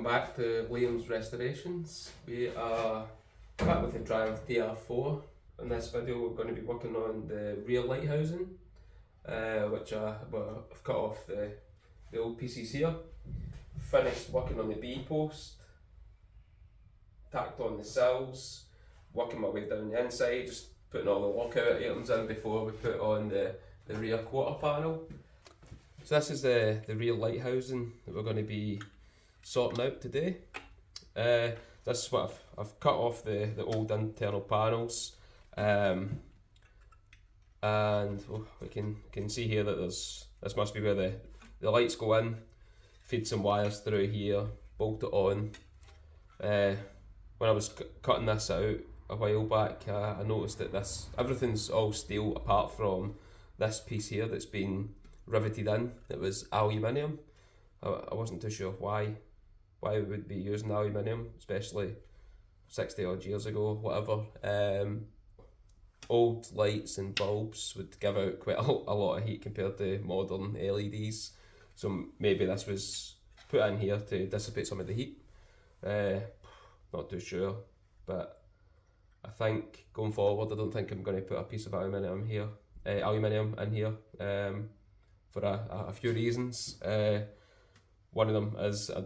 Welcome back to Liam's Restorations. We are back with the Triumph TR4. In this video we're going to be working on the rear light housing, which I've cut off the old pieces here. Finished working on the B post, tacked on the sills, working my way down the inside, just putting all the lockout items in before we put on the rear quarter panel. So this is the rear light housing that we're going to be sorting out today. This is what I've cut off the old internal panels, and we can see here that this must be where the lights go in. Feed some wires through here, bolt it on. When I was cutting this out a while back, I noticed that everything's all steel apart from this piece here that's been riveted in. It was aluminium. I wasn't too sure why we would be using aluminium, especially 60 odd years ago, whatever. Old lights and bulbs would give out quite a lot of heat compared to modern LEDs, so maybe this was put in here to dissipate some of the heat. Not too sure, but I think going forward I don't think I'm going to put a piece of aluminium in here for a few reasons. One of them is I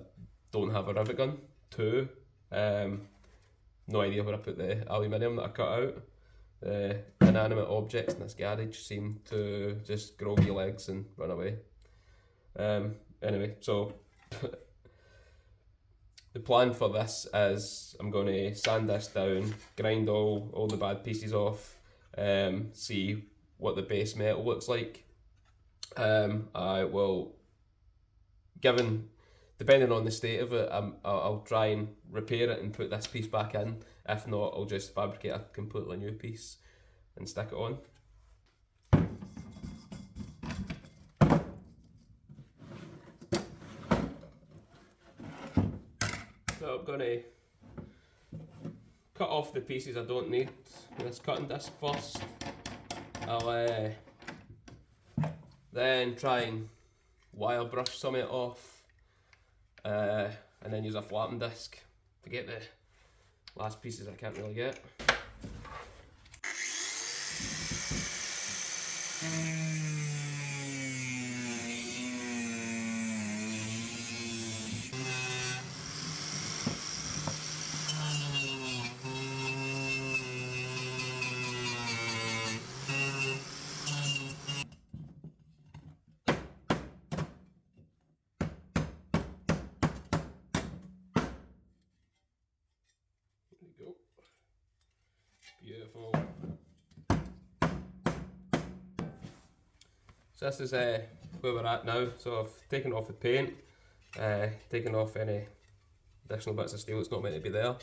don't have a rivet gun. Two, no idea where I put the aluminium that I cut out. Inanimate objects in this garage seem to just grow wee legs and run away. Anyway, so the plan for this is I'm going to sand this down, grind all the bad pieces off, see what the base metal looks like. I will, depending on the state of it, I'll try and repair it and put this piece back in. If not, I'll just fabricate a completely new piece and stick it on. So I'm going to cut off the pieces I don't need with this cutting disc first. I'll then try and wire brush some of it off, and then use a flapping disc to get the last pieces I can't really get. Beautiful. So this is where we're at now. So I've taken off the paint, taken off any additional bits of steel that's not meant to be there,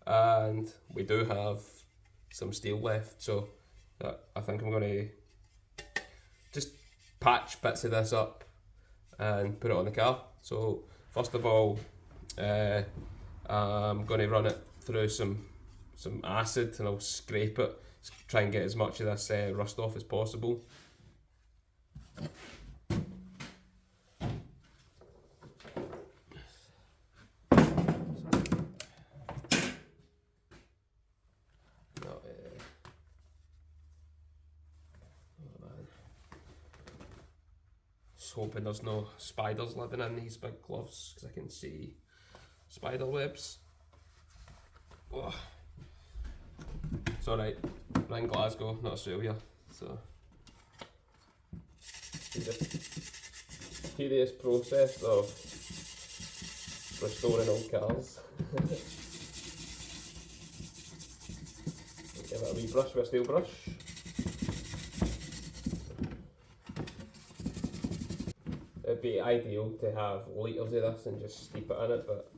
and we do have some steel left, so I think I'm going to just patch bits of this up and put it on the car. So first of all, I'm going to run it through some acid, and I'll scrape it, try and get as much of this rust off as possible. Just hoping there's no spiders living in these big gloves, because I can see spider webs. Oh. It's alright, we're in Glasgow, not Australia, so it's a tedious process of restoring old cars. Give it a wee brush with a steel brush. It'd be ideal to have litres of this and just steep it in it, but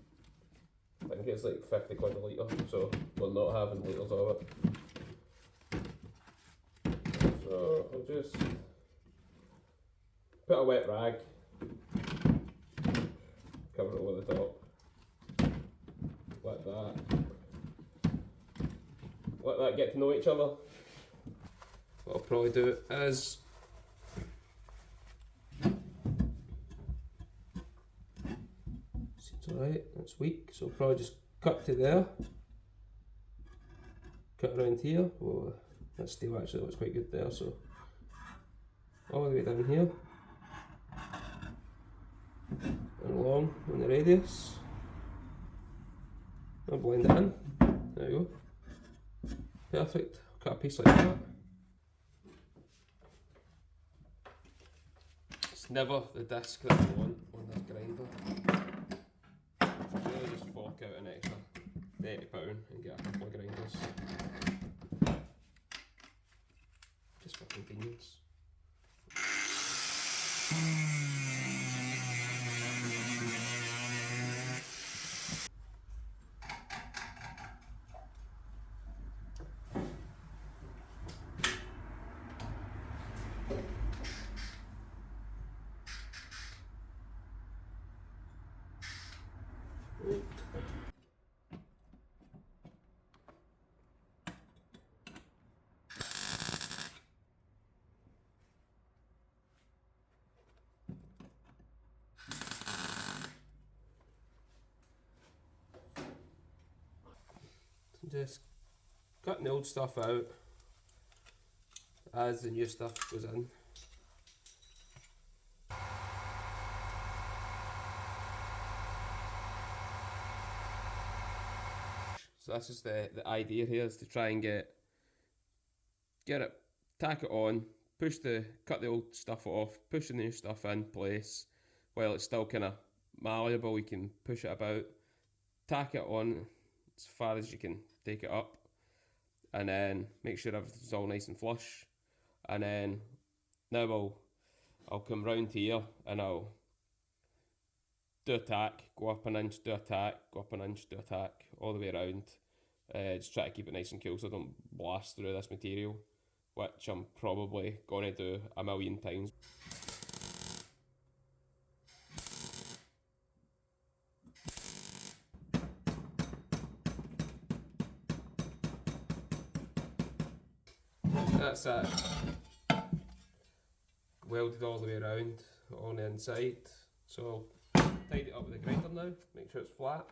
I think it's like 50 quid a litre, so we're not having litres of it. So I'll just put a wet rag, cover it over the top, let that get to know each other. What I'll probably do is alright, that's weak, so probably just cut to there. Cut around here. Oh, that steel actually looks quite good there, so all the way down here. And along on the radius. I'll blend it in. There you go. Perfect. Cut a piece like that. It's never the disc that I want on this grinder. So really just fork out an extra £30 and get a couple of grinders. Just for convenience. Just cutting the old stuff out as the new stuff goes in. So this is the idea here, is to try and get it, tack it on, cut the old stuff off, push the new stuff in place while it's still kind of malleable. You can push it about, tack it on as far as you can take it up, and then make sure everything's all nice and flush. And then now I'll come round here and I'll do a tack, go up an inch, do a tack, go up an inch, do a tack, all the way around. Just try to keep it nice and cool so I don't blast through this material, which I'm probably going to do a million times. That's it. Welded all the way around on the inside. So tidy it up with the grinder now, make sure it's flat.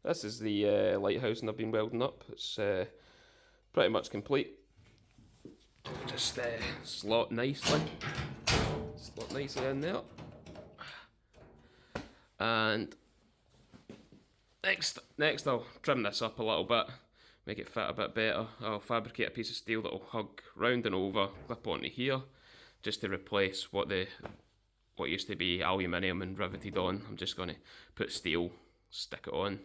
This is the lighthouse, and I've been welding up. It's pretty much complete. Just slot nicely in there. And next I'll trim this up a little bit, make it fit a bit better. I'll fabricate a piece of steel that'll hug round and over, clip onto here, just to replace what used to be aluminium and riveted on. I'm just going to put steel, stick it on.